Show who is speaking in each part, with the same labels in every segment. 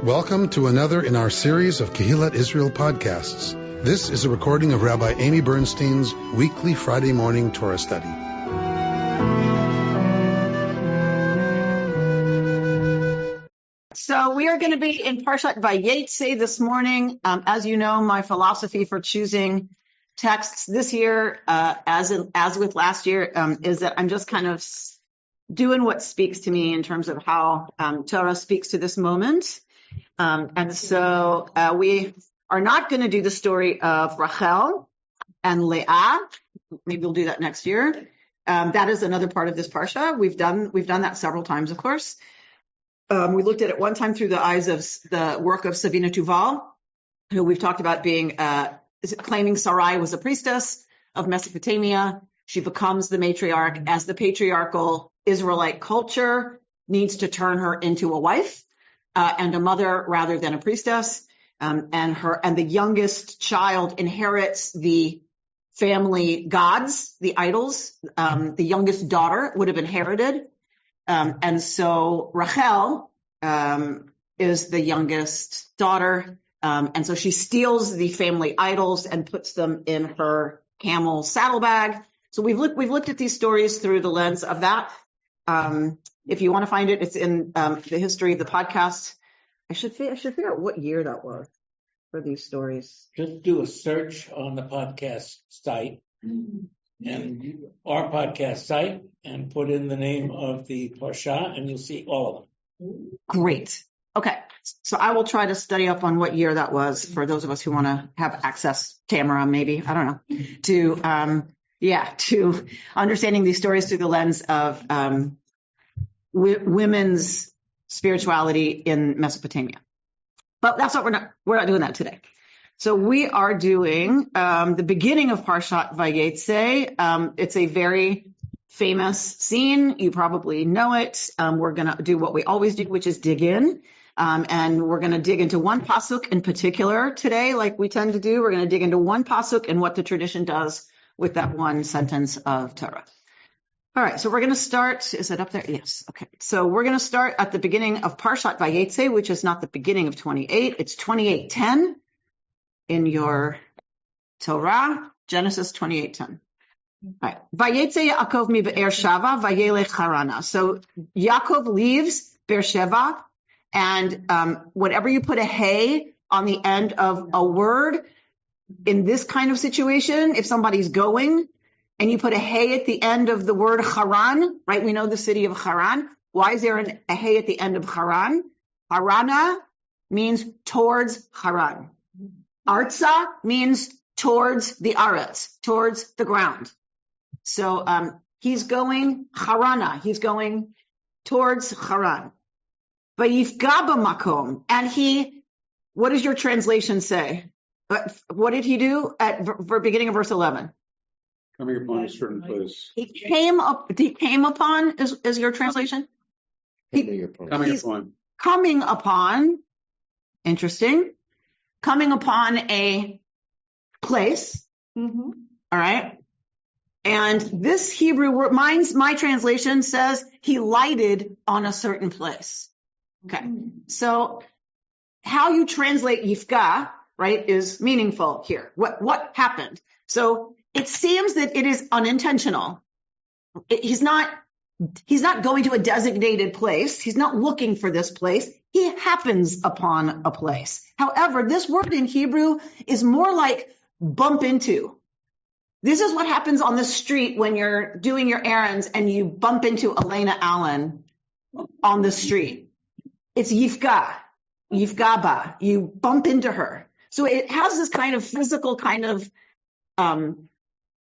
Speaker 1: Welcome to another in our series of Kehillat Israel podcasts. This is a recording of Rabbi Amy Bernstein's weekly Friday morning Torah study.
Speaker 2: So we are going to be in Parshat Vayetze this morning. As you know, my philosophy for choosing texts this year, as with last year, is that I'm just kind of doing what speaks to me in terms of how Torah speaks to this moment. And so we are not going to do the story of Rachel and Leah. Maybe we'll do that next year. That is another part of this parsha. We've done that several times, of course. We looked at it one time through the eyes of the work of Savina Tuval, who we've talked about being claiming Sarai was a priestess of Mesopotamia. She becomes the matriarch as the patriarchal Israelite culture needs to turn her into a wife and a mother rather than a priestess. And the youngest child inherits the family gods, the idols. The youngest daughter would have inherited. And so Rachel is the youngest daughter. And so she steals the family idols and puts them in her camel saddlebag. So we've looked at these stories through the lens of that. If you want to find it, it's in the history of the podcast. I should figure out what year that was for these stories.
Speaker 3: Just do a search on the podcast site and our podcast site and put in the name of the parsha and you'll see all of them.
Speaker 2: Great. Okay. So I will try to study up on what year that was for those of us who want to have access, Tamara, maybe, I don't know, to understanding these stories through the lens of women's spirituality in Mesopotamia. But that's what we're not doing that today. So we are doing the beginning of Parshat Vayetze. It's a very famous scene. You probably know it. We're going to do what we always do, which is dig in. And we're going to dig into one pasuk in particular today, like we tend to do. We're going to dig into one pasuk and what the tradition does with that one sentence of Torah. All right, so we're going to start. Is it up there? Yes. Okay. So we're going to start at the beginning of Parshat Vayetze, which is not the beginning of 28. It's 28:10 in your Torah, Genesis 28:10. All right. Vayetze Yaakov mi Be'er-Sheva vayelech Harana. So Yaakov leaves Beer-Sheva, and whenever you put a hey on the end of a word, in this kind of situation, if somebody's going and you put a hey at the end of the word Haran, right? We know the city of Haran. Why is there a hey at the end of Haran? Harana means towards Haran. Arza means towards the Aretz, towards the ground. So he's going Harana. He's going towards Haran. Vayifga b'makom. And what does your translation say? What did he do at beginning of verse 11?
Speaker 4: Coming upon a certain place.
Speaker 2: He came upon is your translation? Coming upon. Interesting. Coming upon a place. Mm-hmm. All right. And this Hebrew word, my translation says he lighted on a certain place. Okay. So how you translate yifga, right, is meaningful here. What happened? So it seems that it is unintentional. He's not going to a designated place. He's not looking for this place. He happens upon a place. However, this word in Hebrew is more like bump into. This is what happens on the street when you're doing your errands and you bump into Elena Allen on the street. It's yifgaba. You bump into her. So it has this kind of physical kind of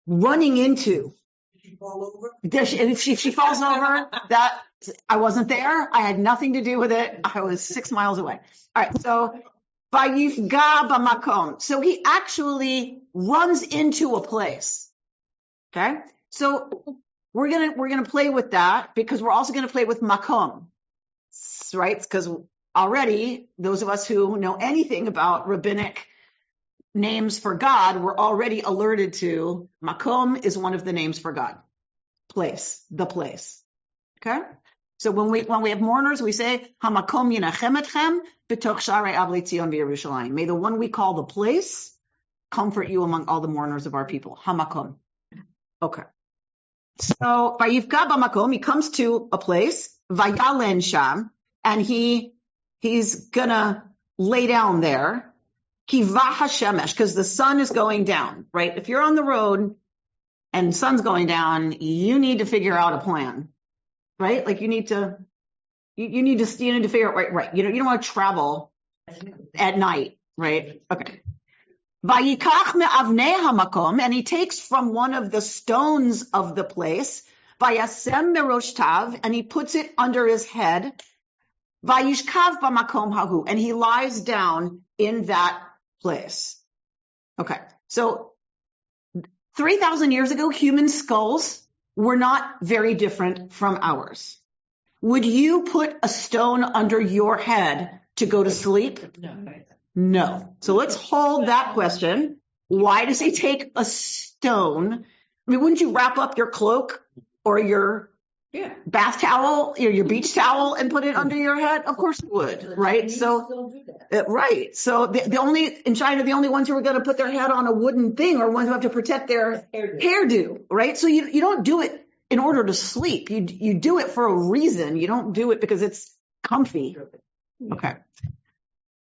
Speaker 2: running into.
Speaker 3: Did she fall over?
Speaker 2: If she falls over, that I wasn't there. I had nothing to do with it. I was 6 miles away. All right. So vayifga b'makom. So he actually runs into a place. Okay. So we're gonna play with that because we're also gonna play with makom, right? Because already those of us who know anything about rabbinic names for God were already alerted to makom is one of the names for God. Place, the place. Okay? So when we have mourners, we say, Hamakom yinachem etchem b'toch sharei Avlei Tzion v'Yerushalayim. May the one we call the place comfort you among all the mourners of our people. Hamakom. Okay. So Vayivka b'makom, he comes to a place, Vayalen sham, and he's gonna lay down there. Kiva hashemesh, because the sun is going down, right? If you're on the road and sun's going down, you need to figure out a plan, right? Like you need to figure out, right. You don't want to travel at night, right? Okay. Vayikach me'avnei hamakom, and he takes from one of the stones of the place, vayasem meroshtav, and he puts it under his head, vayishkav b'makom hahu, and he lies down in that place. Okay, so 3,000 years ago, human skulls were not very different from ours. Would you put a stone under your head to go to sleep? No. So let's hold that question. Why does he take a stone? I mean, wouldn't you wrap up your cloak or your bath towel or your beach towel and put it under your head? Of course you would, right? So, right. So the only, in China, the only ones who are going to put their head on a wooden thing are ones who have to protect their hairdo, right? So you don't do it in order to sleep. You do it for a reason. You don't do it because it's comfy. Okay.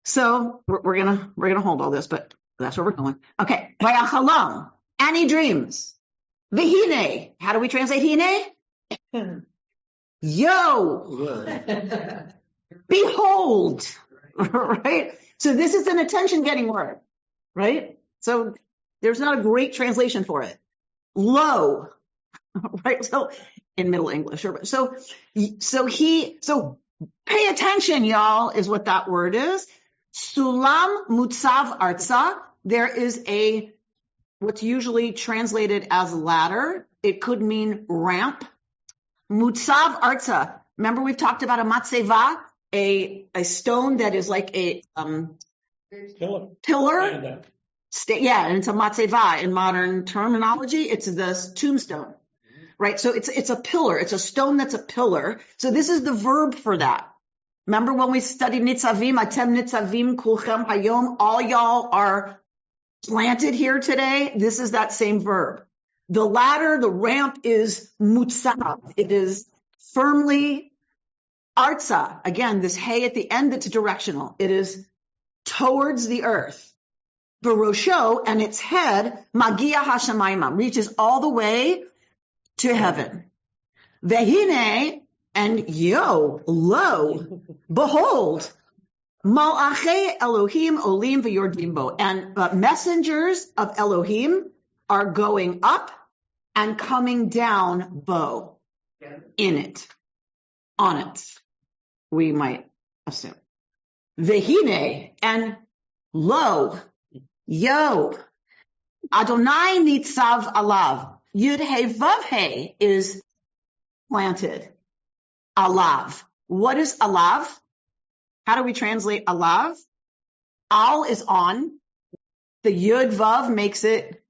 Speaker 2: So we're gonna hold all this, but that's where we're going. Okay. Vayachalam, and he dreams. Vihine. How do we translate hine? Yo. Behold. Right? So this is an attention-getting word, right? So there's not a great translation for it. Lo. Right? So in Middle English. So pay attention, y'all, is what that word is. Sulam mutzav arza. There is what's usually translated as ladder. It could mean ramp. Mutzav arza. Remember we've talked about a matzeva, a stone that is like a pillar. And it's a matzeva in modern terminology. It's the tombstone, right? So it's a pillar. It's a stone that's a pillar. So this is the verb for that. Remember when we studied nitzavim, atem nitzavim kulchem hayom, all y'all are planted here today. This is that same verb. The ladder, the ramp is mutzav. It is firmly arza. Again, this hay at the end that's directional. It is towards the earth. Barosho, and its head, magia hashamayma, reaches all the way to heaven. Vehine, and lo, behold, malachei Elohim olim v'yordim bo, and messengers of Elohim are going up and coming down bo, in it, on it, we might assume. Vehine, and lo, yo, Adonai nitzav alav, yud he vav he is planted. Alav. What is alav? How do we translate alav? Al is on. The yud vav makes it.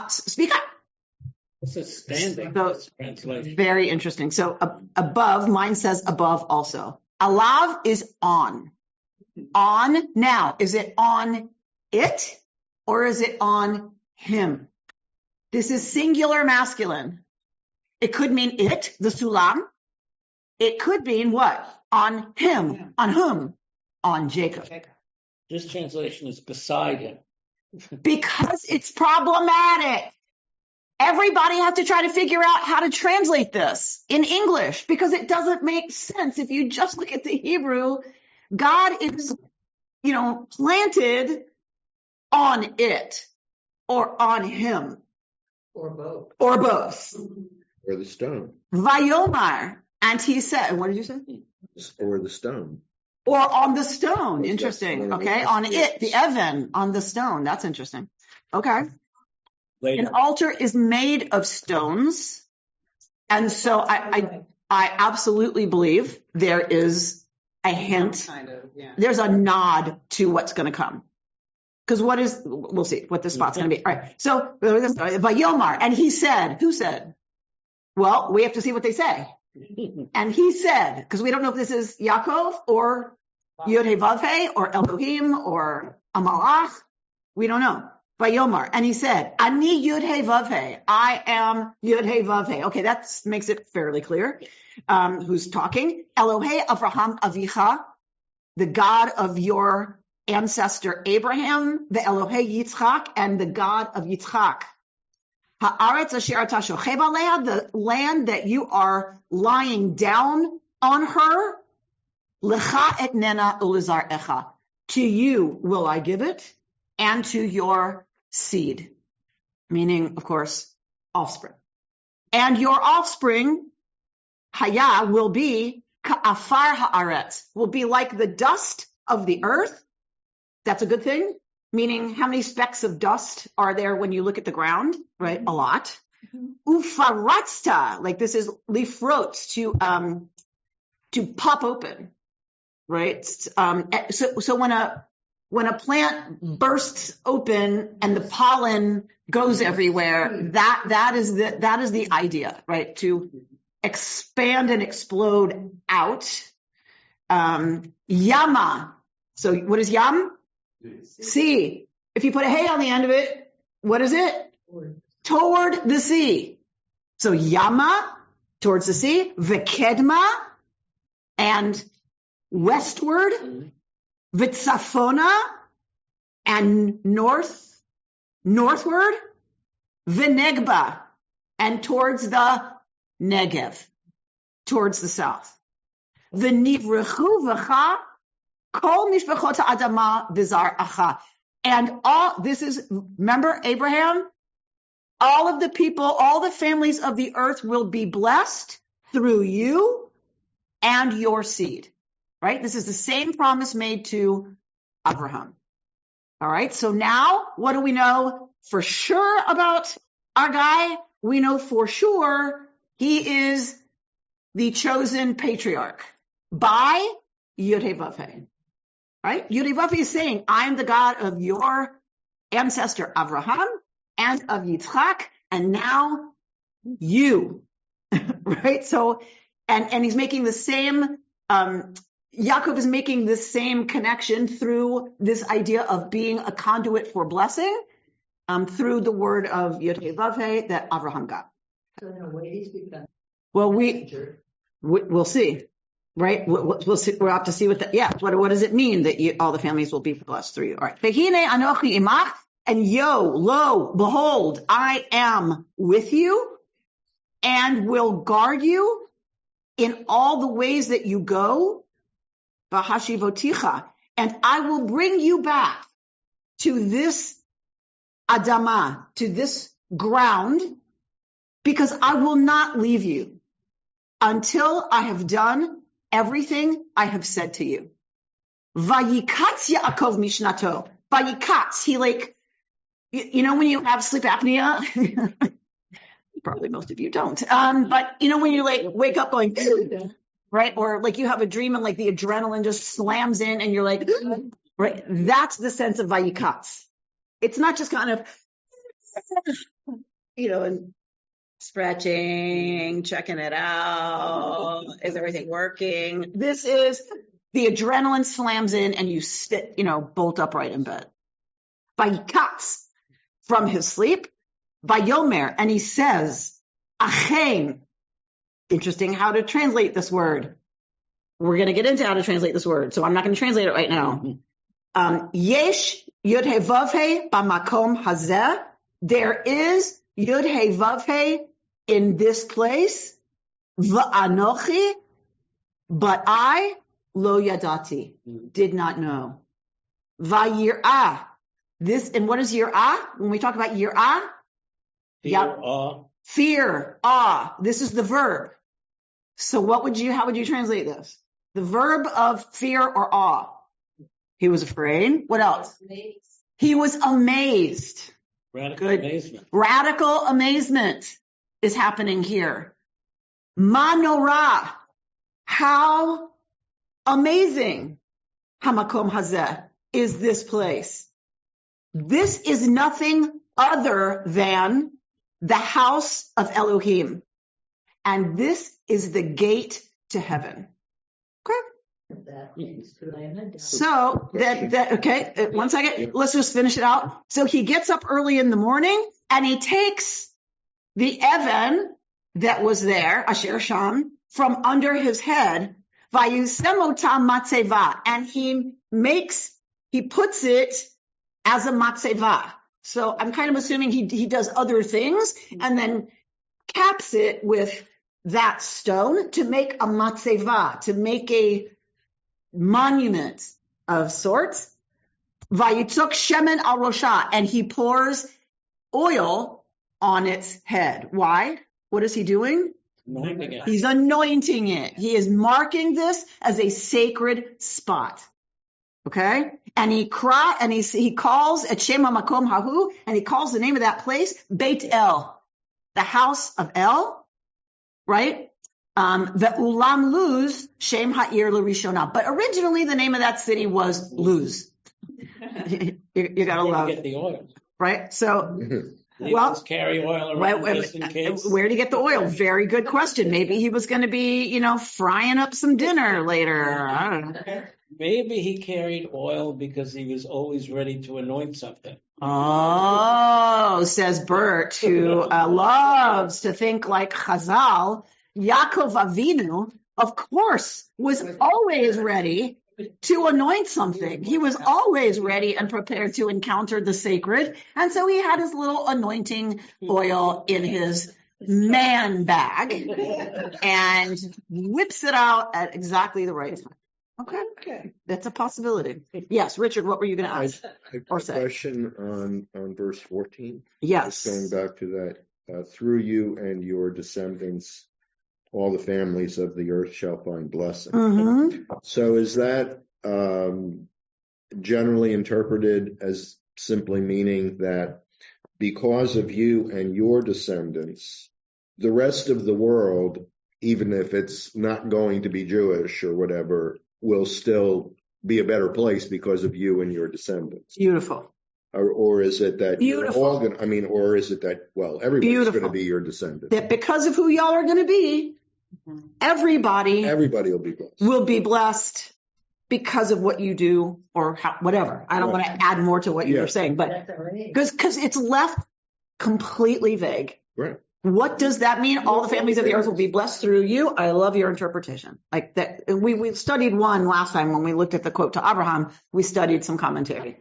Speaker 2: Speak up.
Speaker 3: This is standing.
Speaker 2: So, very interesting. So above, mine says above also. Alav is on. On. Now, is it on it or is it on him? This is singular masculine. It could mean it, the sulam. It could mean what? On him. On whom? On Jacob.
Speaker 3: This translation is beside him.
Speaker 2: Because it's problematic. Everybody has to try to figure out how to translate this in English because it doesn't make sense. If you just look at the Hebrew, God is, planted on it or on him.
Speaker 5: Or both.
Speaker 2: Or both.
Speaker 6: Or the stone.
Speaker 2: Vayomar. And he said, what did you say?
Speaker 6: Or the stone.
Speaker 2: Or on the stone. Interesting. Okay. On it, the Evan, on the stone. That's interesting. Okay.
Speaker 3: Later.
Speaker 2: An altar is made of stones. And so I absolutely believe there is a hint. There's a nod to what's going to come. Because we'll see what this spot's going to be. All right. So, Vayomar. And he said, who said? Well, we have to see what they say. And he said, because we don't know if this is Yaakov or Yod-Heh-Vav-Heh or Elohim or Amalach. We don't know. Vayomar. And he said, Ani Yod-Heh-Vav-Heh. I am Yod-Heh-Vav-Heh. Okay, that makes it fairly clear. Who's talking? Elohei Avraham Avicha, the God of your ancestor Abraham, the Elohei Yitzchak, and the God of Yitzchak. Haaretz asher ata shochev aleha, the land that you are lying down on her. Lecha etnena ulizar echa. To you will I give it, and to your seed. Meaning, of course, offspring. And your offspring, Haya, will be ka'afar haaretz, will be like the dust of the earth. That's a good thing. Meaning, how many specks of dust are there when you look at the ground? Right? A lot. Ufaratzta, like this is lifrot, to pop open. Right? So when a plant bursts open and the pollen goes everywhere, that is the idea, right? To expand and explode out. Yama. So what is yam? Sea. If you put a hay on the end of it, what is it? Toward the sea. So yama, towards the sea. V'kedma, and westward. V'tzafona, and northward. V'negba, and towards the Negev, towards the south. V'nivrechu v'cha kol mishpachot ha'adama v'zar acha. And all, this is, remember Abraham? All of the people, all the families of the earth will be blessed through you and your seed. Right? This is the same promise made to Abraham. All right. So now what do we know for sure about our guy? We know for sure he is the chosen patriarch by Yod-Heh-Vav-Heh. Right? Yod-Heh-Vav-Heh is saying, I am the God of your ancestor Abraham and of Yitzchak, and now you. Right? So, and he's making the same, Yaakov is making the same connection through this idea of being a conduit for blessing, through the word of Yod-Heh-Vav-Heh that Abraham got. Well, we'll see, right? We'll see. We'll have to see what does it mean that all the families will be blessed through you? All right. Vehine anochi imach, and lo, behold, I am with you and will guard you in all the ways that you go. V'hashivoticha, and I will bring you back to this Adama, to this ground, because I will not leave you until I have done everything I have said to you. Vayikatz Yaakov mishnato. Vayikatz, he you know when you have sleep apnea? Probably most of you don't. But you know when you wake up going, right? Or you have a dream and the adrenaline just slams in and you're like, right? That's the sense of Vayikatz. It's not just kind of, and stretching, checking it out. Is everything working? This is the adrenaline slams in and you sit, bolt upright in bed. Vayikatz, from his sleep. Vayomer, and he says, Achen. Interesting how to translate this word. We're going to get into how to translate this word, so I'm not going to translate it right now. Yesh Yod-Heh-Vav-Heh b'makom hazeh. There is Yod-Heh-Vav-Heh in this place. V'anochi, but I lo yadati, did not know. Vayir'ah. This, and what is yir'ah? When we talk about yir'ah, fear, awe. This is the verb. So how would you translate this? The verb of fear or awe. He was afraid. What else? He was amazed.
Speaker 3: Radical amazement.
Speaker 2: Radical amazement is happening here. Manorah. How amazing. Hamakom hazeh is this place. This is nothing other than the house of Elohim. And this is the gate to heaven. Okay. So okay, 1 second. Let's just finish it out. So he gets up early in the morning and he takes the Evan that was there, Asher Sham, from under his head, Vayusemotam matzeva, and he puts it as a matzeva. So I'm kind of assuming he does other things and then caps it with that stone to make a matzeva, to make a monument of sorts. Vayitzok shemen al rosha, and he pours oil on its head. Why? What is he doing?
Speaker 3: Anointing it.
Speaker 2: He's anointing it. He is marking this as a sacred spot. Okay? And he calls at Shema Makom Hahu, and he calls the name of that place Beit El, the house of El, right? The Ulam Luz, Shem Ha'ir L'Rishona. But originally the name of that city was Luz. you gotta love.
Speaker 3: Get the oil.
Speaker 2: Right? So,
Speaker 3: Well, carry oil around just in case.
Speaker 2: Where to get the oil? Very good question. Maybe he was going to be, frying up some dinner later. I don't know.
Speaker 3: Maybe he carried oil because he was always ready to anoint something.
Speaker 2: Oh, says Bert, who loves to think like Chazal. Yaakov Avinu, of course, was always ready to anoint something. He was always ready and prepared to encounter the sacred. And so he had his little anointing oil in his man bag and whips it out at exactly the right time. Okay. That's a possibility. Yes, Richard, what were you going to ask?
Speaker 6: Or say? Question on verse 14.
Speaker 2: Yes.
Speaker 6: Just going back to that, through you and your descendants, all the families of the earth shall find blessing.
Speaker 2: Mm-hmm.
Speaker 6: So is that generally interpreted as simply meaning that because of you and your descendants, the rest of the world, even if it's not going to be Jewish or whatever, will still be a better place because of you and your descendants?
Speaker 2: Beautiful.
Speaker 6: Or is it that
Speaker 2: Beautiful.
Speaker 6: you're all going to, or is it that, everybody's going to be your descendant?
Speaker 2: That because of who y'all are going to be, everybody will be blessed because of what you do or whatever. I don't want to add more to what you were saying, but because it's left completely vague.
Speaker 6: Right.
Speaker 2: What does that mean? All the families of the earth will be blessed through you. I love your interpretation. Like that. We studied one last time when we looked at the quote to Abraham. We studied some commentary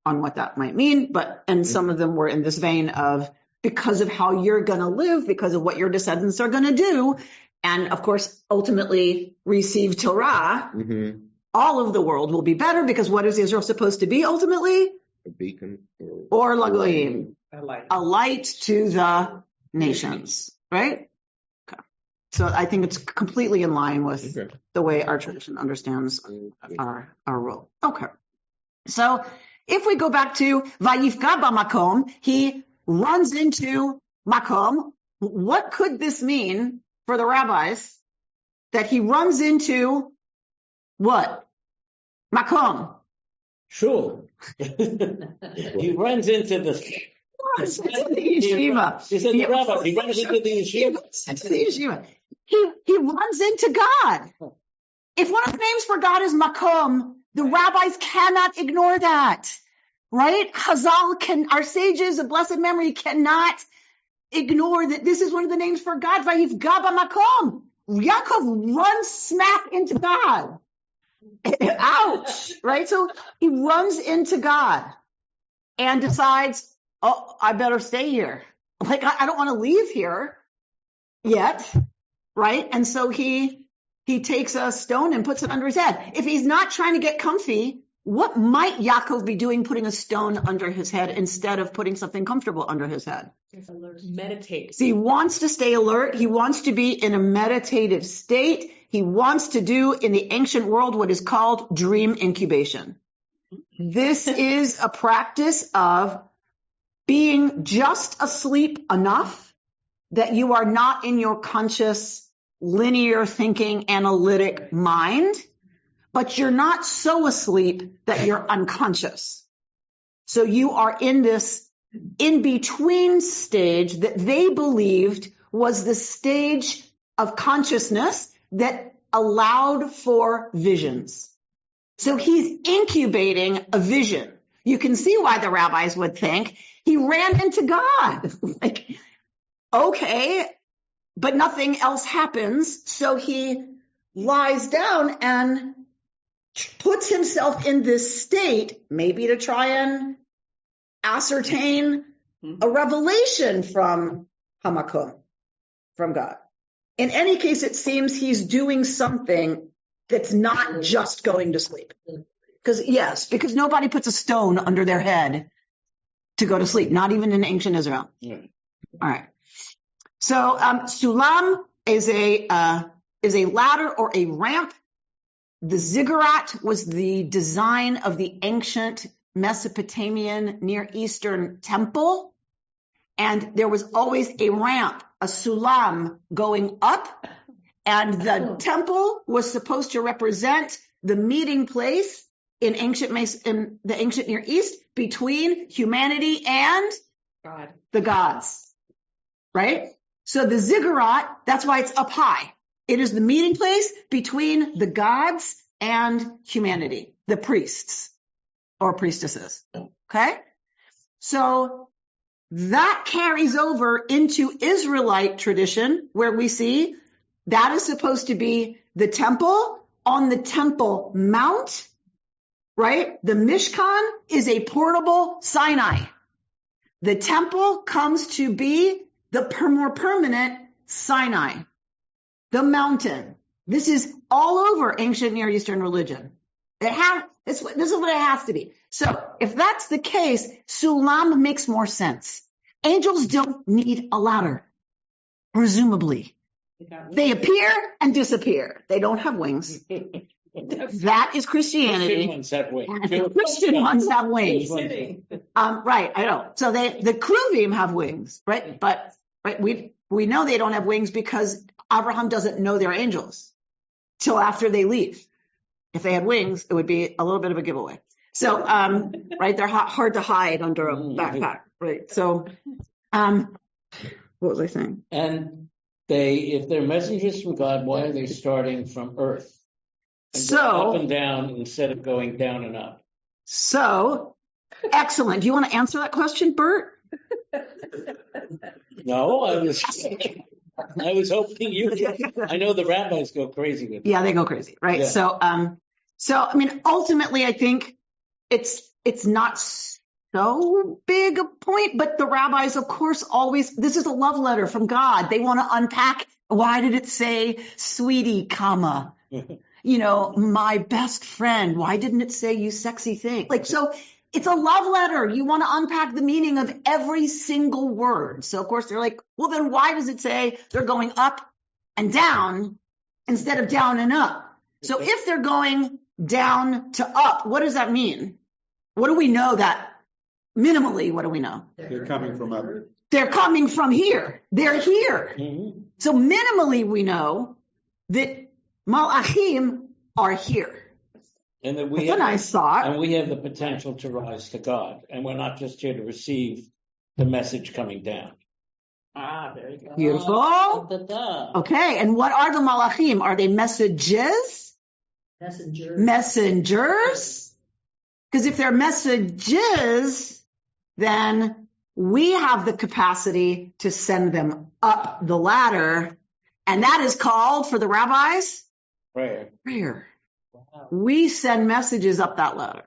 Speaker 2: on what that might mean, and some of them were in this vein of because of how you're going to live, because of what your descendants are going to do, and of course, ultimately receive Torah.
Speaker 6: Mm-hmm.
Speaker 2: All of the world will be better because what is Israel supposed to be ultimately?
Speaker 6: A beacon
Speaker 2: or Lagoyim, a light to the nations, right? Okay. So I think it's completely in line with the way our tradition understands our role. Okay. So if we go back to Vayifga b'makom, he runs into Makom. What could this mean for the rabbis that he runs into what? Makom.
Speaker 3: Shul. He runs into the
Speaker 2: yeshiva.
Speaker 3: He said the rabbi. He runs into the yeshiva.
Speaker 2: He runs into God. If one of the names for God is Makom, the rabbis cannot ignore that, right? Our sages of blessed memory cannot ignore that this is one of the names for God. Vayifga b'makom. Yaakov runs smack into God. Ouch, right? So he runs into God and decides, oh, I better stay here. Like, I don't want to leave here yet, right? And so he takes a stone and puts it under his head. If he's not trying to get comfy, what might Yaakov be doing putting a stone under his head instead of putting something comfortable under his head?
Speaker 5: Meditate.
Speaker 2: So he wants to stay alert. He wants to be in a meditative state. He wants to do in the ancient world what is called dream incubation. This is a practice of being just asleep enough that you are not in your conscious, linear thinking, analytic mind, but you're not so asleep that you're unconscious. So you are in this in-between stage that they believed was the stage of consciousness that allowed for visions. So he's incubating a vision. You can see why the rabbis would think he ran into God. Like, okay, but nothing else happens. So he lies down and puts himself in this state, maybe to try and ascertain a revelation from Hamakom, from God. In any case, it seems he's doing something that's not just going to sleep. Because nobody puts a stone under their head to go to sleep, not even in ancient Israel.
Speaker 3: Yeah.
Speaker 2: All right. So sulam is a ladder or a ramp. The ziggurat was the design of the ancient Mesopotamian Near Eastern temple. And there was always a ramp, a sulam going up. And the temple was supposed to represent the meeting place in the ancient Near East between humanity and
Speaker 5: God.
Speaker 2: The gods, right? So the ziggurat, that's why it's up high. It is the meeting place between the gods and humanity, the priests or priestesses, okay? So that carries over into Israelite tradition, where we see that is supposed to be the temple on the Temple Mount, right? The Mishkan is a portable Sinai. The temple comes to be the more permanent Sinai, the mountain. This is all over ancient Near Eastern religion. This is what it has to be. So if that's the case, Sulam makes more sense. Angels don't need a ladder, presumably. They appear and disappear. They don't have wings. That is Christianity.
Speaker 3: Christian ones have wings.
Speaker 2: And the Christian ones have wings. Right, I know. So the Kruvim have wings, right? But we know they don't have wings because Abraham doesn't know they're angels till after they leave. If they had wings, it would be a little bit of a giveaway. So, right, they're hard to hide under a backpack, right? So, what was I saying?
Speaker 3: And if they're messengers from God, why are they starting from earth? And
Speaker 2: So,
Speaker 3: up and down instead of going down and up.
Speaker 2: So, excellent. Do you want to answer that question, Bert?
Speaker 3: No, I was hoping you. I know the rabbis go crazy with it.
Speaker 2: Yeah, they go crazy, right?
Speaker 3: Yeah.
Speaker 2: So I mean, ultimately, I think it's not so big a point, but the rabbis, of course, this is a love letter from God. They want to unpack. Why did it say, sweetie, comma? My best friend. Why didn't it say, you sexy thing? So it's a love letter. You want to unpack the meaning of every single word. So of course they're like, well, then why does it say they're going up and down instead of down and up? So if they're going down to up, what does that mean? What do we know that minimally? What do we know?
Speaker 4: They're coming from up.
Speaker 2: They're coming from here. They're here.
Speaker 3: Mm-hmm.
Speaker 2: So minimally we know that Malachim are here.
Speaker 3: And that
Speaker 2: That's a nice thought.
Speaker 3: And we have the potential to rise to God. And we're not just here to receive the message coming down.
Speaker 5: There you go.
Speaker 2: Beautiful. Okay, and what are the Malachim? Are they messages? Messengers? Because if they're messages, then we have the capacity to send them up the ladder. And that is called, for the rabbis, prayer.
Speaker 5: Wow.
Speaker 2: We send messages up that ladder.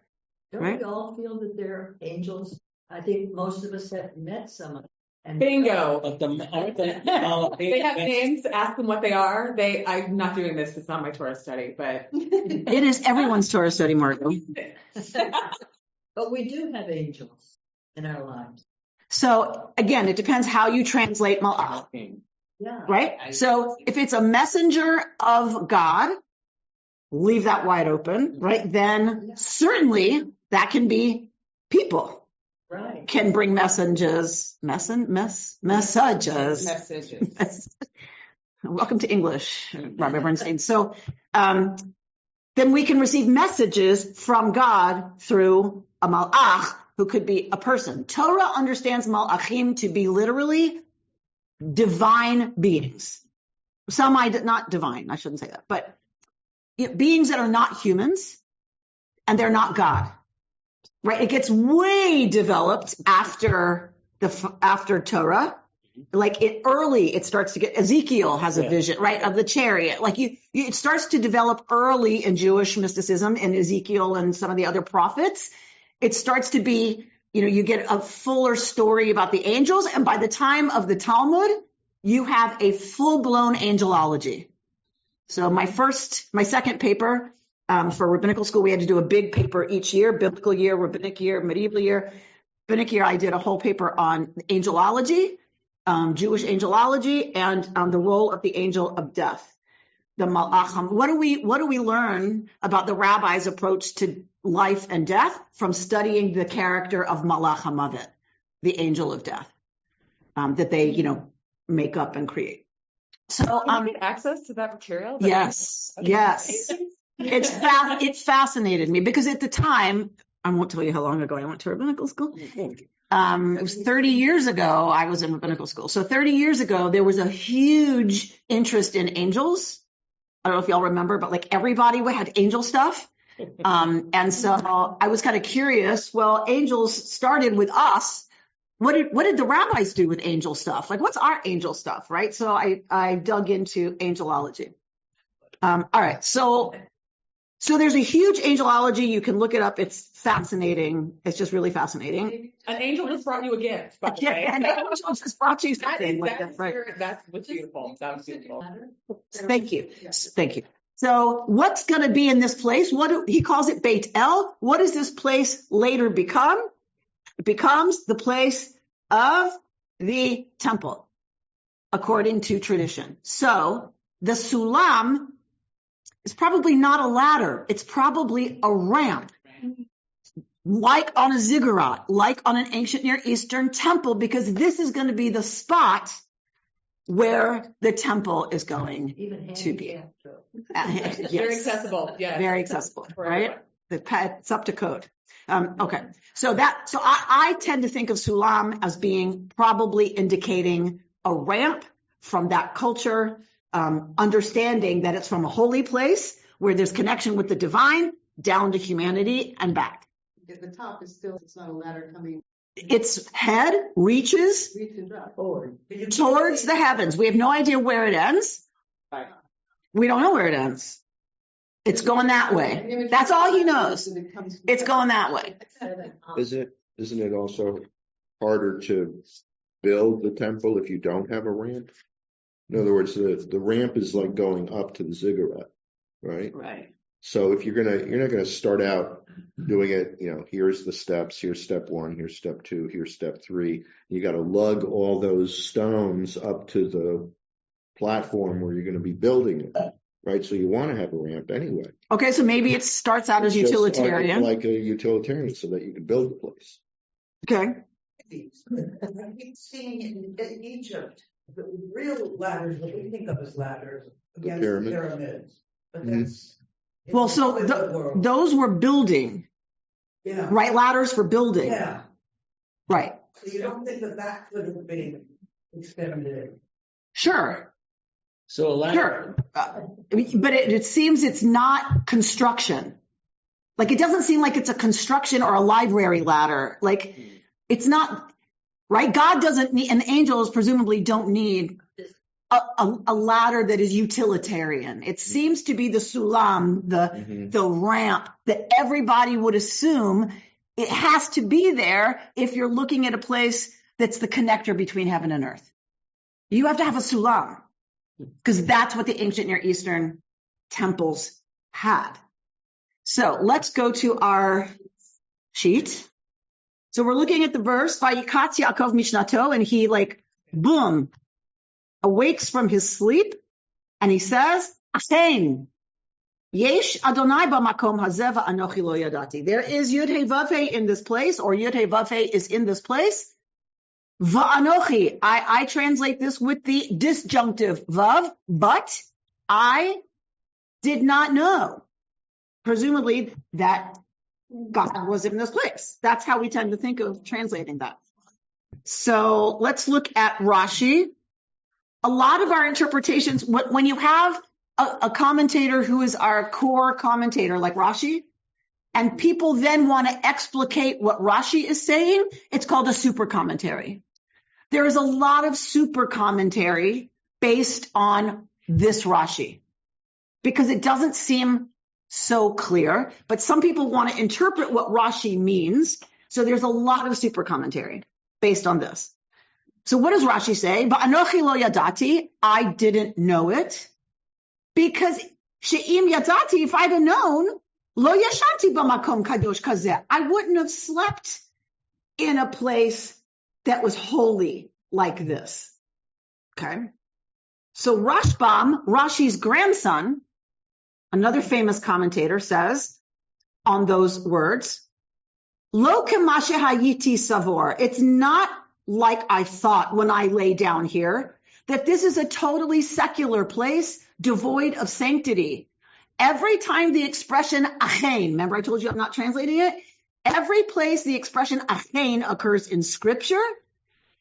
Speaker 7: Don't we all feel that they're angels? I think most of us have met someone. And
Speaker 5: Bingo.
Speaker 3: But
Speaker 5: They have names. Ask them what they are. I'm not doing this. It's not my Torah study, but
Speaker 2: It is everyone's Torah study, Margot.
Speaker 7: But we do have angels in our lives.
Speaker 2: So again, it depends how you translate malach,
Speaker 7: Yeah.
Speaker 2: right? So if it's a messenger of God, leave that wide open, right? Then certainly that can be people.
Speaker 7: Right.
Speaker 2: Can bring messages. Messages. Welcome to English, Rabbi Bernstein. So then we can receive messages from God through a malach, who could be a person. Torah understands malachim to be literally divine beings. not divine, I shouldn't say that, but beings that are not humans and they're not God, right? It gets way developed after Torah. Like it starts to get, Ezekiel has a vision, right, of the chariot. Like it starts to develop early in Jewish mysticism in Ezekiel and some of the other prophets. It starts to be, you get a fuller story about the angels. And by the time of the Talmud, you have a full-blown angelology. So my second paper for rabbinical school, we had to do a big paper each year, biblical year, rabbinic year, medieval year. Rabbinic year, I did a whole paper on angelology, Jewish angelology, and the role of the angel of death, the malachim. What do we learn about the rabbis' approach to life and death from studying the character of Malach HaMavet, the angel of death, that they make up and create? So
Speaker 5: Can you get access to that material?
Speaker 2: Yes. It fascinated me because at the time, I won't tell you how long ago I went to rabbinical school. It was 30 years ago I was in rabbinical school. So 30 years ago, there was a huge interest in angels. I don't know if y'all remember, but like everybody had angel stuff. And so I was kind of curious. Well, angels started with us. What did the rabbis do with angel stuff? Like, what's our angel stuff, right? So I dug into angelology. All right. So there's a huge angelology. You can look it up. It's fascinating. It's just really fascinating.
Speaker 5: An angel just brought you a gift. By the way.
Speaker 2: An angel just brought you something.
Speaker 5: That's what's beautiful. That was beautiful.
Speaker 2: Thank you. Thank you. So what's going to be in this place? He calls it Beit El. What does this place later become? It becomes the place of the temple, according to tradition. So the sulam is probably not a ladder. It's probably a ramp, like on a ziggurat, like on an ancient Near Eastern temple, because this is going to be the spot where the temple is going to be. Yes.
Speaker 5: Very accessible. Yeah.
Speaker 2: Very accessible, right? It's up to code. Okay. So I tend to think of sulam as being probably indicating a ramp from that culture, understanding that it's from a holy place where there's connection with the divine down to humanity and back.
Speaker 8: The top is still, it's not a ladder coming.
Speaker 2: Its head reaches
Speaker 8: up forward
Speaker 2: towards the heavens. We have no idea where it ends. We don't know where it ends. It's going that way. That's all he knows. It's going that way.
Speaker 6: Isn't it also harder to build the temple if you don't have a ramp? In other words, the ramp is like going up to the ziggurat, right?
Speaker 2: Right.
Speaker 6: So if you're not gonna start out doing it, here's the steps, here's step 1, here's step 2, here's step 3. You got to lug all those stones up to the platform where you're going to be building it, right? So you want to have a ramp anyway.
Speaker 2: Okay, so maybe it starts out as utilitarian,
Speaker 6: like a utilitarian, so that you can build the place.
Speaker 2: Okay.
Speaker 8: I keep seeing in Egypt, the real ladders, what we think of as ladders, against the pyramids. But that's
Speaker 2: well, so those were building, right? Ladders for building.
Speaker 8: Yeah.
Speaker 2: Right.
Speaker 8: So you don't think that could have been experimented?
Speaker 3: So
Speaker 2: Sure.
Speaker 3: sure.
Speaker 2: But it seems it's not construction. Like, it doesn't seem like it's a construction or a library ladder. Like, it's not, right? God doesn't need, and angels presumably don't need a ladder that is utilitarian. It seems to be the sulam, the ramp that everybody would assume it has to be there if you're looking at a place that's the connector between heaven and earth. You have to have a sulam, because that's what the ancient Near Eastern temples had. So let's go to our sheet. So we're looking at the verse, Vayikatz Yaakov Mishnato, and he boom, awakes from his sleep, and he says, Achen, Yesh Adonai b'makom hazeh v'anochi lo yadati. There is Yud Hey Vav Hey in this place, or Yud Hey Vav Hey is in this place. V'anochi, I translate this with the disjunctive Vav, but I did not know. Presumably that God was in this place. That's how we tend to think of translating that. So let's look at Rashi. a lot of our interpretations, when you have a commentator who is our core commentator, like Rashi, and people then want to explicate what Rashi is saying, it's called a super commentary. There is a lot of super commentary based on this Rashi because it doesn't seem so clear, but some people want to interpret what Rashi means. So there's a lot of super commentary based on this. So what does Rashi say? Va'anochi lo yadati, I didn't know it, because she'im yadati, if I'd have known, lo yashanti b'makom kadosh kazeh, I wouldn't have slept in a place that was holy like this. Okay. So Rashbam, Rashi's grandson, another famous commentator, says on those words, lo kemashe hayiti savor, it's not like I thought when I lay down here, that this is a totally secular place devoid of sanctity. Every time the expression achein, remember I told you I'm not translating it? Every place the expression achein occurs in scripture,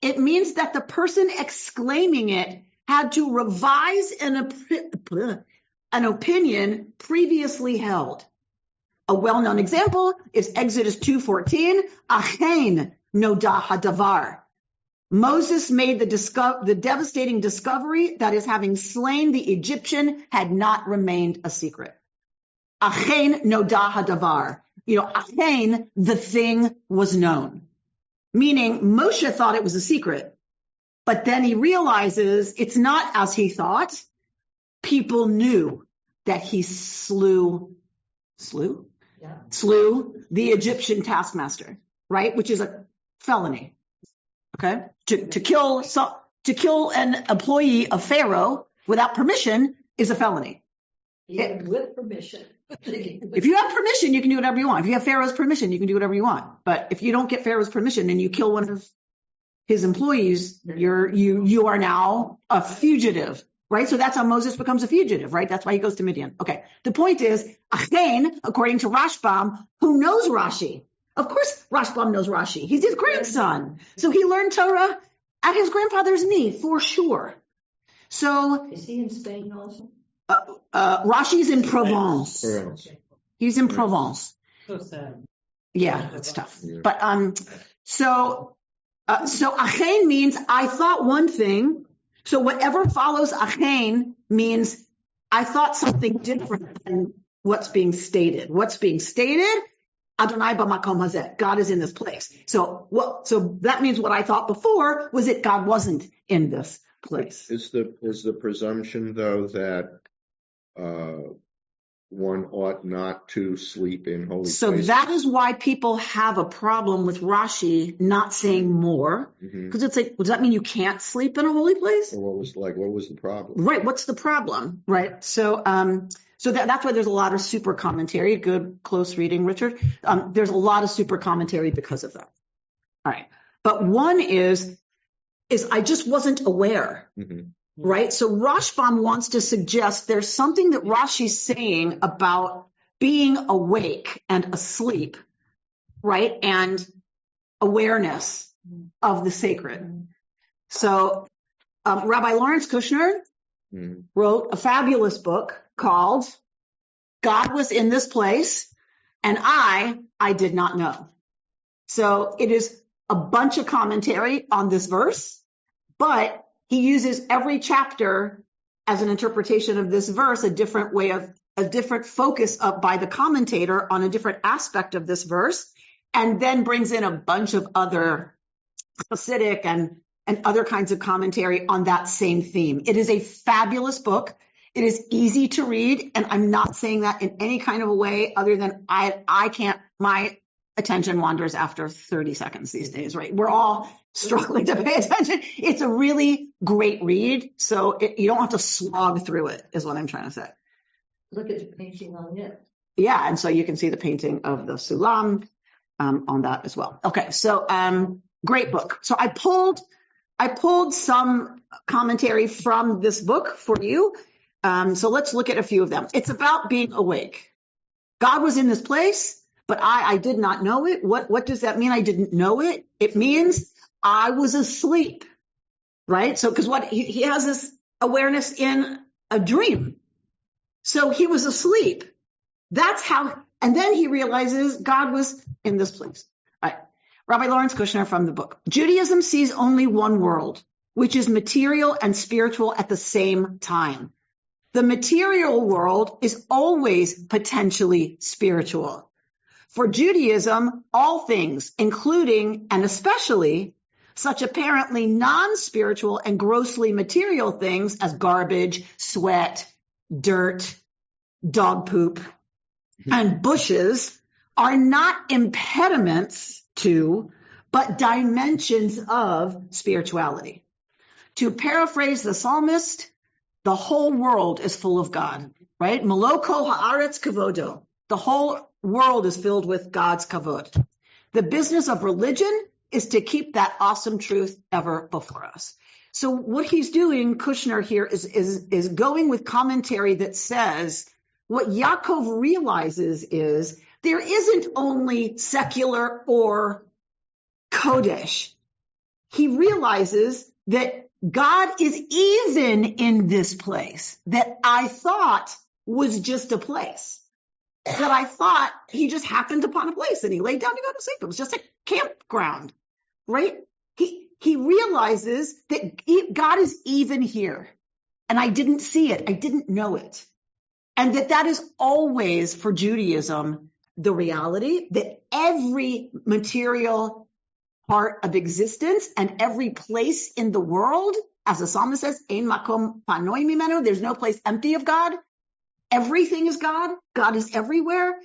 Speaker 2: it means that the person exclaiming it had to revise an opinion previously held. A well-known example is Exodus 2:14, achein noda hadavar. Moses made the devastating discovery that his having slain the Egyptian had not remained a secret. Achein noda hadavar. Achein, the thing was known. Meaning Moshe thought it was a secret, but then he realizes it's not as he thought. People knew that he slew the Egyptian taskmaster, right? Which is a felony. Okay, to kill an employee of Pharaoh without permission is a felony.
Speaker 7: Even with permission.
Speaker 2: If you have permission, you can do whatever you want. If you have Pharaoh's permission, you can do whatever you want. But if you don't get Pharaoh's permission and you kill one of his employees, you are now a fugitive, right? So that's how Moses becomes a fugitive, right? That's why he goes to Midian. Okay. The point is, achein, according to Rashbam, who knows Rashi. Of course, Rashbam knows Rashi. He's his grandson. So he learned Torah at his grandfather's knee, for sure. So
Speaker 7: Is he in Spain also?
Speaker 2: Rashi's in Provence. He's in Provence.
Speaker 5: So sad.
Speaker 2: Yeah, that's tough. But so achein means I thought one thing. So whatever follows achein means I thought something different than what's being stated. What's being stated? Adonai b'makom hazeh. God is in this place. So that means what I thought before was that God wasn't in this place.
Speaker 6: Is the presumption though that one ought not to sleep in holy places?
Speaker 2: So that is why people have a problem with Rashi not saying more, because it's like, does that mean you can't sleep in a holy place?
Speaker 6: Or what was the problem?
Speaker 2: Right. What's the problem? Right. So that's why there's a lot of super commentary. Good close reading, Richard. There's a lot of super commentary because of that. All right. But one is I just wasn't aware. Right? So Rashbam wants to suggest there's something that Rashi's saying about being awake and asleep, right? And awareness of the sacred. So Rabbi Lawrence Kushner wrote a fabulous book called God Was in This Place and I Did Not Know. So it is a bunch of commentary on this verse, but he uses every chapter as an interpretation of this verse, a different focus by the commentator on a different aspect of this verse, and then brings in a bunch of other Hasidic and other kinds of commentary on that same theme. It is a fabulous book. It is easy to read, and I'm not saying that in any kind of a way other than I can't, my attention wanders after 30 seconds these days, right? We're all struggling to pay attention. It's a really great read, so you don't have to slog through it, is what I'm trying to say.
Speaker 7: Look at the painting on it.
Speaker 2: Yeah, and so you can see the painting of the Sulam on that as well. Okay, so great book. So I pulled some commentary from this book for you. So let's look at a few of them. It's about being awake. God was in this place, but I did not know it. What does that mean? I didn't know it. It means I was asleep, right? So because what he has this awareness in a dream. So he was asleep. That's how, and then he realizes God was in this place. All right. Rabbi Lawrence Kushner from the book. Judaism sees only one world, which is material and spiritual at the same time. The material world is always potentially spiritual. For Judaism, all things, including and especially such apparently non-spiritual and grossly material things as garbage, sweat, dirt, dog poop, and bushes, are not impediments to, but dimensions of spirituality. To paraphrase the psalmist, the whole world is full of God, right? Maloko haaretz kavodo. The whole world is filled with God's kavod. The business of religion is to keep that awesome truth ever before us. So what he's doing, Kushner here, is going with commentary that says what Yaakov realizes is there isn't only secular or Kodesh. He realizes that God is even in this place that I thought was just a place. That I thought he just happened upon a place and he laid down to go to sleep. It was just a campground, right? He realizes that God is even here and I didn't see it. I didn't know it. And that is always for Judaism, the reality that every material part of existence and every place in the world, as the psalmist says, ein makom panoi mimenu, there's no place empty of God. Everything is God. God is everywhere.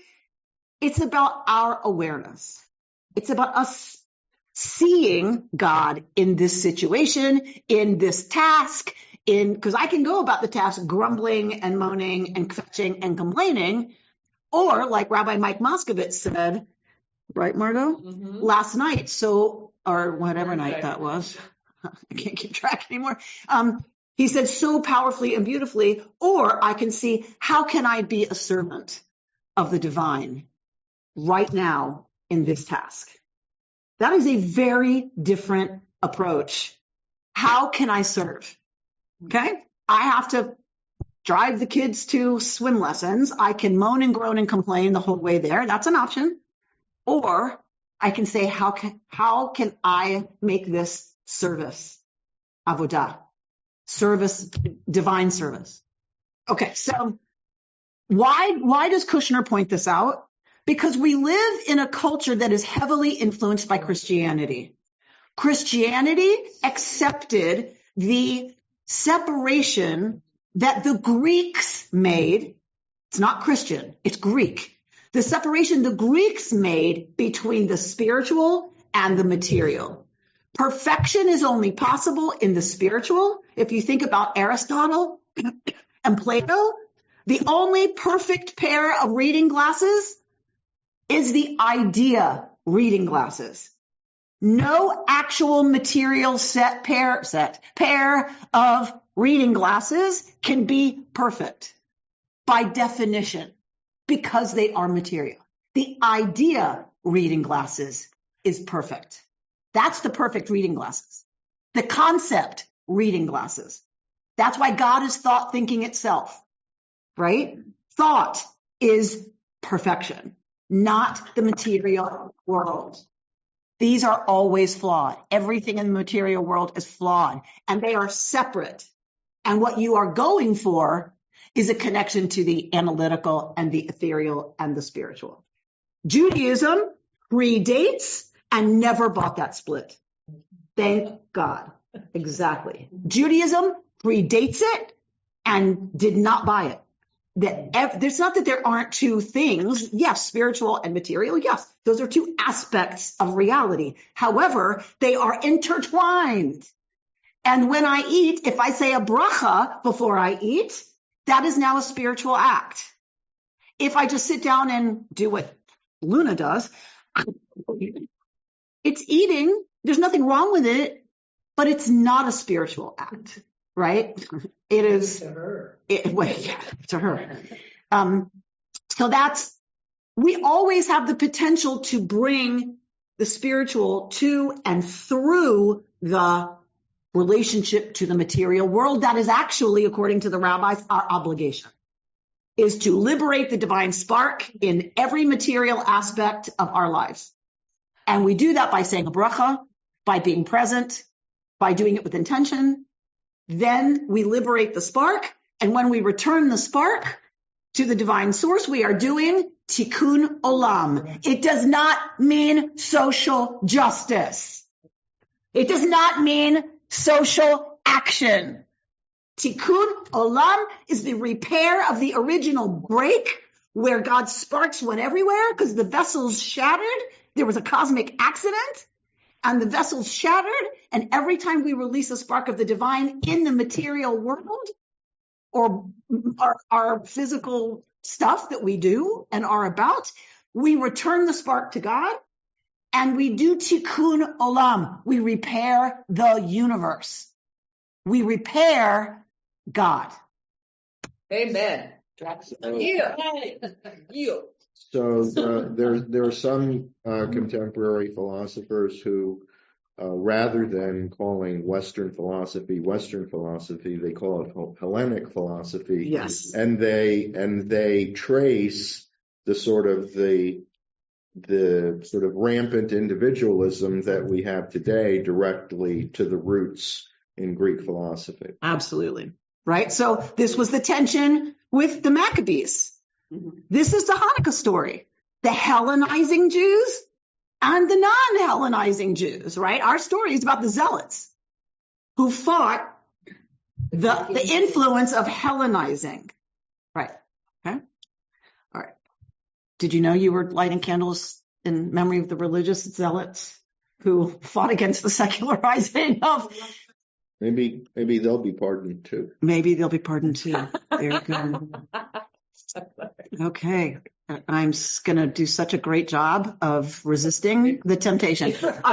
Speaker 2: It's about our awareness. It's about us seeing God in this situation, in this task, because I can go about the task grumbling and moaning and fetching and complaining, or like Rabbi Mike Moskovitz said, right, Margot? Mm-hmm. Last night, or whatever night that was. I can't keep track anymore. He said so powerfully and beautifully, or I can see how can I be a servant of the divine right now in this task? That is a very different approach. How can I serve? Okay. I have to drive the kids to swim lessons. I can moan and groan and complain the whole way there. That's an option. Or I can say, how can I make this service? Avodah. Service, divine service. Okay, so why does Kushner point this out? Because we live in a culture that is heavily influenced by Christianity. Christianity accepted the separation that the Greeks made. It's not Christian, it's Greek. The separation the Greeks made between the spiritual and the material. Perfection is only possible in the spiritual. If you think about Aristotle and Plato, the only perfect pair of reading glasses is the idea reading glasses. No actual material pair of reading glasses can be perfect by definition because they are material. The idea reading glasses is perfect. That's the perfect reading glasses. The concept reading glasses. That's why God is thought thinking itself, right? Thought is perfection, not the material world. These are always flawed. Everything in the material world is flawed, and they are separate. And what you are going for is a connection to the analytical and the ethereal and the spiritual. Judaism predates and never bought that split. Thank God. Exactly. Judaism predates it and did not buy it. There's not that there aren't two things. Yes, spiritual and material. Yes, those are two aspects of reality. However, they are intertwined. And when I eat, if I say a bracha before I eat, that is now a spiritual act. If I just sit down and do what Luna does, it's eating. There's nothing wrong with it, but it's not a spiritual act, right? It is to her. To her. So we always have the potential to bring the spiritual to and through the relationship to the material world. That is actually, according to the rabbis, our obligation, is to liberate the divine spark in every material aspect of our lives. And we do that by saying a bracha, by being present, by doing it with intention. Then we liberate the spark. And when we return the spark to the divine source, we are doing tikkun olam. It does not mean social justice. It does not mean social action. Tikkun olam is the repair of the original break where God's sparks went everywhere because the vessels shattered. There was a cosmic accident and the vessels shattered. And every time we release a spark of the divine in the material world or our physical stuff that we do and are about, we return the spark to God and we do tikkun olam. We repair the universe. We repair God.
Speaker 5: Amen.
Speaker 6: So there are some contemporary philosophers who, rather than calling Western philosophy, they call it Hellenic philosophy.
Speaker 2: Yes.
Speaker 6: And they trace the sort of rampant individualism that we have today directly to the roots in Greek philosophy.
Speaker 2: Absolutely. Right? So this was the tension with the Maccabees. This is the Hanukkah story. The Hellenizing Jews and the non-Hellenizing Jews, right? Our story is about the Zealots who fought the influence of Hellenizing. Right. Okay. All right. Did you know you were lighting candles in memory of the religious Zealots who fought against the secularizing of...
Speaker 6: Maybe they'll be pardoned too.
Speaker 2: Maybe they'll be pardoned too. There you go. Okay. I'm going to do such a great job of resisting the temptation. That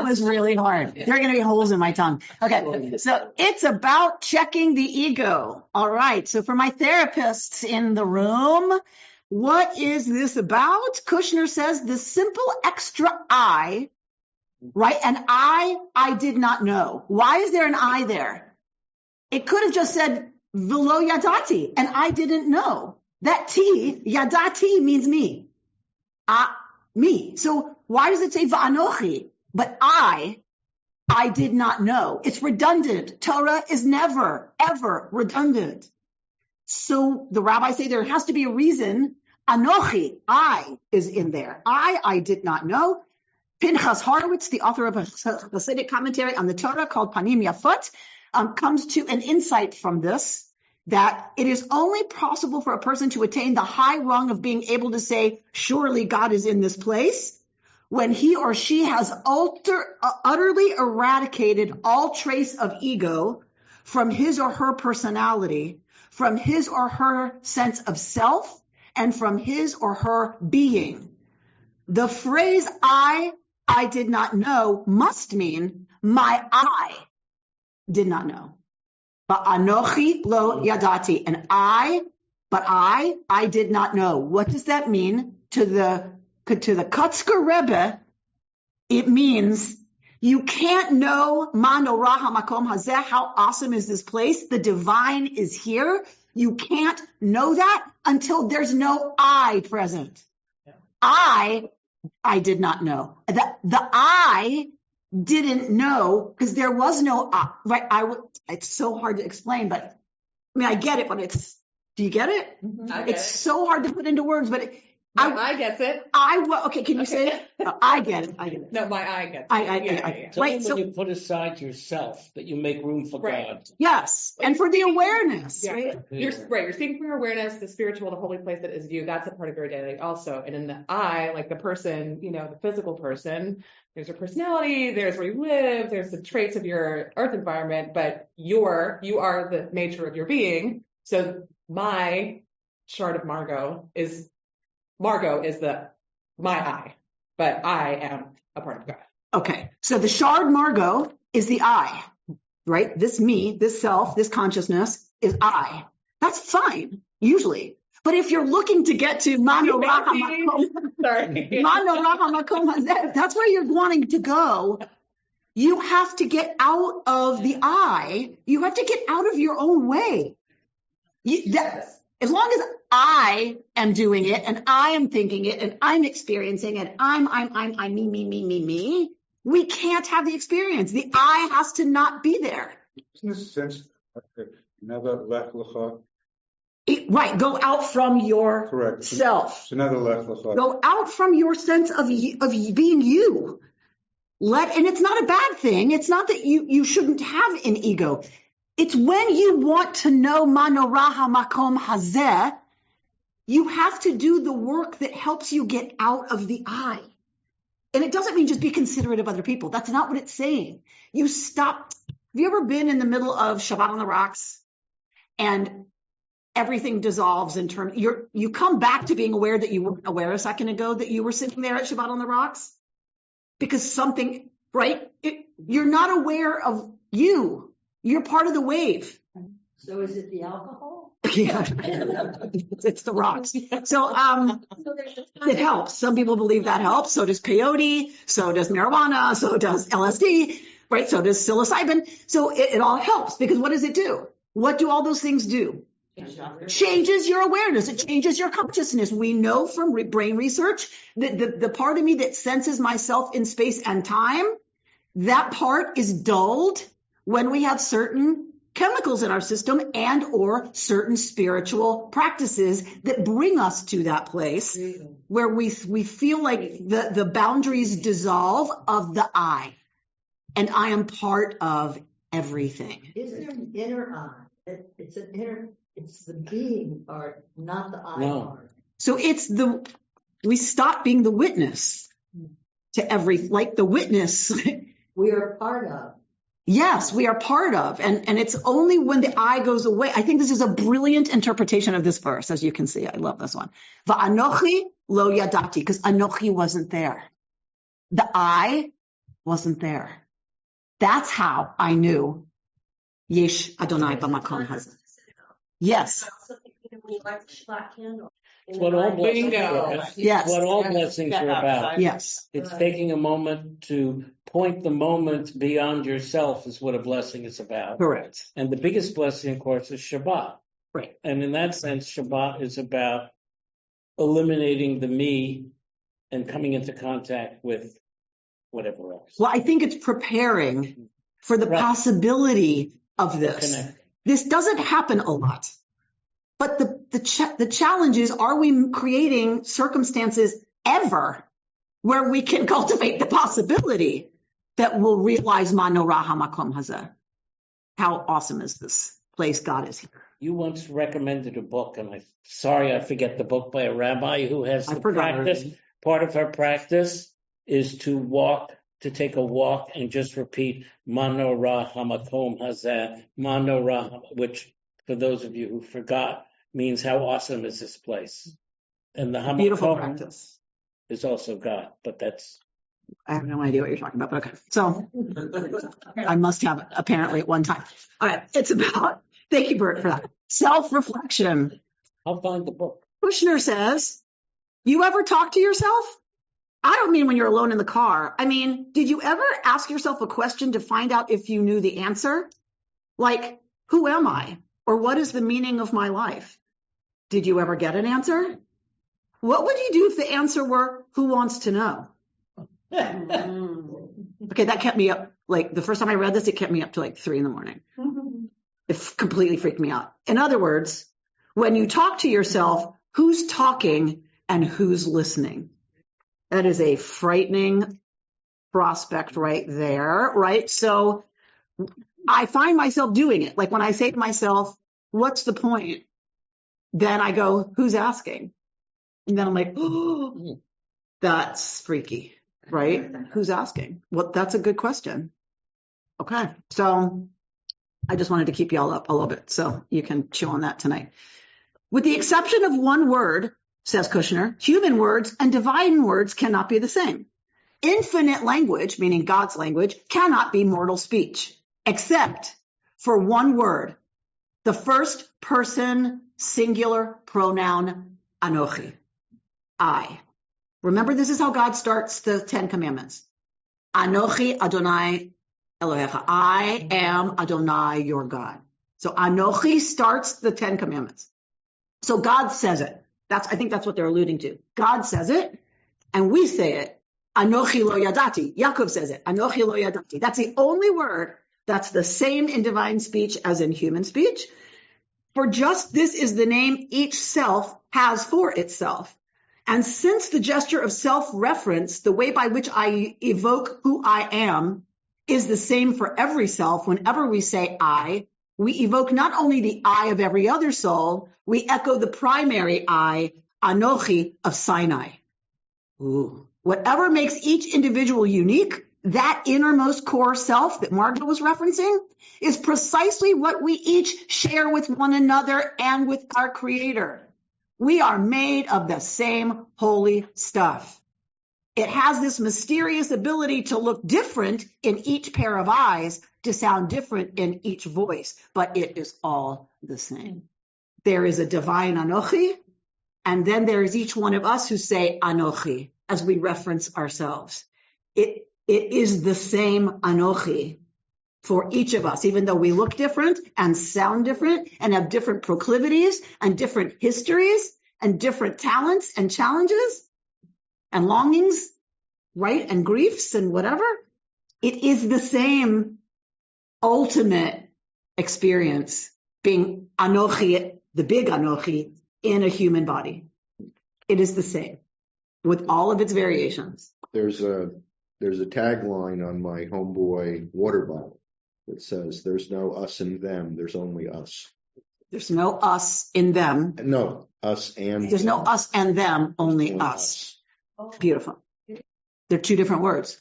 Speaker 2: was really hard. There are going to be holes in my tongue. Okay. So it's about checking the ego. All right. So for my therapists in the room, what is this about? Kushner says the simple extra I, right? And I did not know. Why is there an I there? It could have just said Velo yadati, and I didn't know. That T, yadati, means me. Me. So why does it say va'anochi? But I did not know. It's redundant. Torah is never, ever redundant. So the rabbis say there has to be a reason. Anochi, I, is in there. I did not know. Pinchas Horowitz, the author of a Hasidic commentary on the Torah called Panim Yafot, comes to an insight from this, that it is only possible for a person to attain the high rung of being able to say, surely God is in this place, when he or she has utterly eradicated all trace of ego from his or her personality, from his or her sense of self, and from his or her being. The phrase I did not know must mean my I did not know. But anochi lo yadati, and I did not know. What does that mean? To the Kotzker Rebbe, it means you can't know Manorah HaMakom Hazeh, how awesome is this place? The divine is here. You can't know that until there's no I present. Yeah. I did not know. The I didn't know because there was no I, right? It's so hard to explain, but I mean, I get it, but do you get it?
Speaker 5: Mm-hmm.
Speaker 2: It's so hard to put into words, but
Speaker 5: I get it.
Speaker 2: Okay, can you say it? No, I get it.
Speaker 5: No, my I gets it.
Speaker 2: I
Speaker 3: right, when you put aside yourself, that you make room for God.
Speaker 2: Yes, and for the awareness, right?
Speaker 5: You're seeking for your awareness, the spiritual, the holy place that is you. That's a part of your identity also. And in the I, like the person, the physical person, there's your personality, there's where you live, there's the traits of your earth environment, but you are the nature of your being. So my shard of Margot is my I, but I am a part of God. Okay. So the shard Margot is the I, right? This me, this self, this consciousness is I. That's fine, usually. But if you're looking to get to Manorah HaMakom Hazeh, that's where you're wanting to go.
Speaker 2: You have to get out of the I. You have to get out of your own way. As long as I am doing it and I am thinking it and I'm experiencing it, I'm me, we can't have the experience. The I has to not be there.
Speaker 4: In a sense, another lech lecha.
Speaker 2: Right. Go out from your
Speaker 4: Correct.
Speaker 2: self.
Speaker 4: It's another lech lecha.
Speaker 2: Go out from your sense of being you. And it's not a bad thing. It's not that you shouldn't have an ego. It's when you want to know Manora HaMakom Hazeh, you have to do the work that helps you get out of the I. And it doesn't mean just be considerate of other people. That's not what it's saying. You stop. Have you ever been in the middle of Shabbat on the Rocks and everything dissolves in terms, you come back to being aware that you weren't aware a second ago that you were sitting there at Shabbat on the Rocks? Because something, right? You're not aware of you. You're part of the wave.
Speaker 7: So is it the alcohol?
Speaker 2: Yeah, it's the rocks. So it helps. Some people believe that helps. So does peyote. So does marijuana. So does LSD. Right? So does psilocybin. So it all helps because what does it do? What do all those things do? Changes your awareness. It changes your consciousness. We know from brain research that the part of me that senses myself in space and time, that part is dulled when we have certain chemicals in our system and or certain spiritual practices that bring us to that place where we feel like the boundaries dissolve of the I. And I am part of everything.
Speaker 7: Is there an inner I? It's the being part, not the I part.
Speaker 2: So we stop being the witness to like the witness.
Speaker 7: We are part of.
Speaker 2: Yes, we are part of. And it's only when the I goes away. I think this is a brilliant interpretation of this verse, as you can see. I love this one. Va'anochi lo yadati, because Anochi wasn't there. The I wasn't there. That's how I knew Yesh Adonai b'makom hazeh. Yes.
Speaker 3: It's what all blessings are.
Speaker 2: Yes.
Speaker 3: What all blessings are about.
Speaker 2: Yes.
Speaker 3: It's taking a moment to point the moment beyond yourself is what a blessing is about.
Speaker 2: Correct.
Speaker 3: And the biggest blessing, of course, is Shabbat.
Speaker 2: Right.
Speaker 3: And in that sense, Shabbat is about eliminating the me and coming into contact with whatever else.
Speaker 2: Well, I think it's preparing for the possibility of this. This doesn't happen a lot. But the challenge is, are we creating circumstances ever where we can cultivate the possibility that we'll realize Manora HaMakom Hazeh? How awesome is this place God is here?
Speaker 3: You once recommended a book, and I forget the book, by a rabbi who has the practice. Part of her practice is to take a walk and just repeat Manora HaMakom Hazeh, Manora, which for those of you who forgot, means how awesome is this place. And the
Speaker 2: beautiful practice
Speaker 3: is also God, but
Speaker 2: I have no idea what you're talking about, but okay. So I must have it apparently at one time. All right. It's about, thank you, Bert, for that. Self-reflection.
Speaker 3: I'll find the book.
Speaker 2: Kushner says, you ever talk to yourself? I don't mean when you're alone in the car. I mean, did you ever ask yourself a question to find out if you knew the answer? Like, who am I? Or what is the meaning of my life? Did you ever get an answer? What would you do if the answer were, who wants to know? Okay, that kept me up. Like the first time I read this, it kept me up to like 3 a.m. It completely freaked me out. In other words, when you talk to yourself, who's talking and who's listening? That is a frightening prospect right there, right? So I find myself doing it. Like when I say to myself, what's the point? Then I go, who's asking? And then I'm like, oh, that's freaky, right? Who's asking? Well, that's a good question. Okay. So I just wanted to keep y'all up a little bit so you can chew on that tonight. With the exception of one word, says Kushner, human words and divine words cannot be the same. Infinite language, meaning God's language, cannot be mortal speech, except for one word, the first person singular pronoun, Anochi, I. Remember, this is how God starts the 10 Commandments. Anochi Adonai Elohecha. I am Adonai, your God. So Anochi starts the 10 commandments. So God says it. I think that's what they're alluding to. God says it, and we say it. Anochi lo yadati. Yaakov says it. Anochi lo yadati. That's the only word that's the same in divine speech as in human speech. For just this is the name each self has for itself. And since the gesture of self-reference, the way by which I evoke who I am, is the same for every self, whenever we say I, we evoke not only the I of every other soul, we echo the primary I, Anochi, of Sinai. Ooh. Whatever makes each individual unique, that innermost core self that Margot was referencing, is precisely what we each share with one another and with our Creator. We are made of the same holy stuff. It has this mysterious ability to look different in each pair of eyes, to sound different in each voice, but it is all the same. There is a divine Anochi, and then there is each one of us who say Anochi as we reference ourselves. It is the same Anochi for each of us, even though we look different and sound different and have different proclivities and different histories and different talents and challenges and longings, right? And griefs and whatever. It is the same ultimate experience, being Anochi, the big Anochi, in a human body. It is the same with all of its variations.
Speaker 6: There's a tagline on my homeboy water bottle that says, "There's no us and them. There's only us."
Speaker 2: There's no us in them.
Speaker 6: No, us and
Speaker 2: There's
Speaker 6: them.
Speaker 2: no us and them, only us. Beautiful. They're two different words.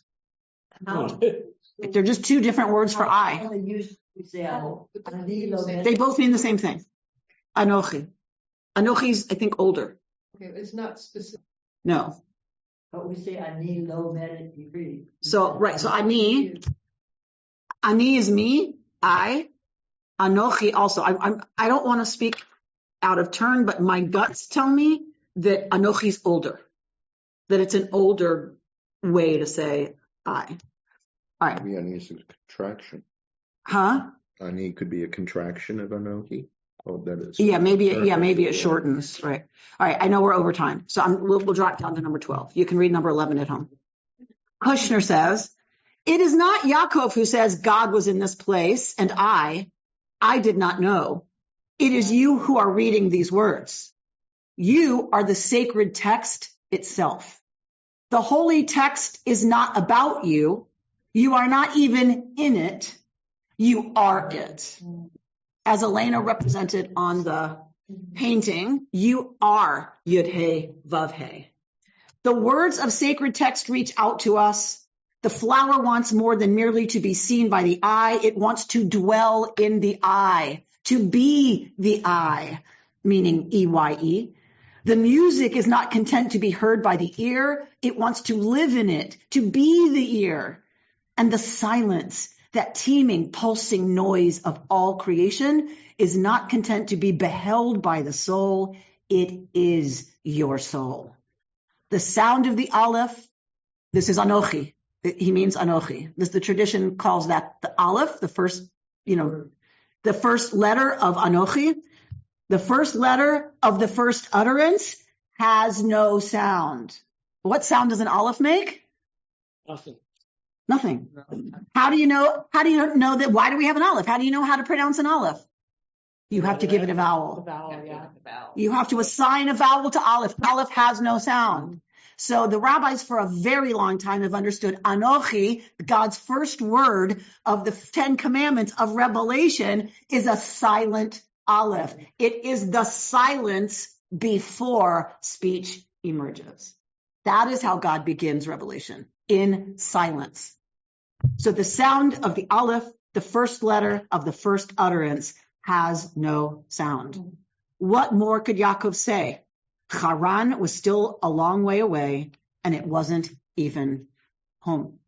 Speaker 2: They're just two different words for I. They both mean the same thing. Anochi. Anochi's, I think, older.
Speaker 5: Okay, it's not specific.
Speaker 2: No.
Speaker 7: But we say ani lo medet yiri.
Speaker 2: So, right. So ani is me, I. Anochi also. I don't want to speak out of turn, but my guts tell me that Anochi's older. That it's an older way to say I. All right.
Speaker 6: Maybe ani is a contraction.
Speaker 2: Huh?
Speaker 6: Ani could be a contraction of Anochi. Oh, that is.
Speaker 2: Yeah, maybe it shortens. Right. All right. I know we're over time, so we'll drop down to number 12. You can read number 11 at home. Kushner says, it is not Yaakov who says God was in this place and I did not know. It is you who are reading these words. You are the sacred text itself. The holy text is not about you. You are not even in it. You are it. As Elena represented on the painting, you are Yud-He, Vav-He. The words of sacred text reach out to us. The flower wants more than merely to be seen by the eye. It wants to dwell in the eye, to be the eye, meaning E-Y-E. The music is not content to be heard by the ear. It wants to live in it, to be the ear. And the silence, that teeming, pulsing noise of all creation, is not content to be beheld by the soul. It is your soul. The sound of the Aleph, this is Anochi. He means Anochi. The tradition calls that the Aleph, the first letter of Anochi. The first letter of the first utterance has no sound. What sound does an Aleph make? Nothing. How do you know that? Why do we have an Aleph? How do you know how to pronounce an Aleph? You have to give it a vowel. You have to assign a vowel to Aleph. Aleph has no sound. So the rabbis for a very long time have understood Anochi, God's first word of the 10 commandments of Revelation, is a silent Aleph. It is the silence before speech emerges. That is how God begins Revelation, in silence. So the sound of the Aleph, the first letter of the first utterance, has no sound. What more could Yaakov say? Haran was still a long way away, and it wasn't even home.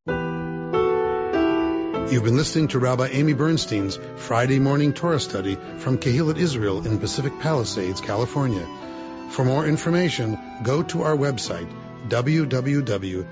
Speaker 1: You've been listening to Rabbi Amy Bernstein's Friday morning Torah study from Kehillat Israel in Pacific Palisades, California. For more information, go to our website, www.ourki.org.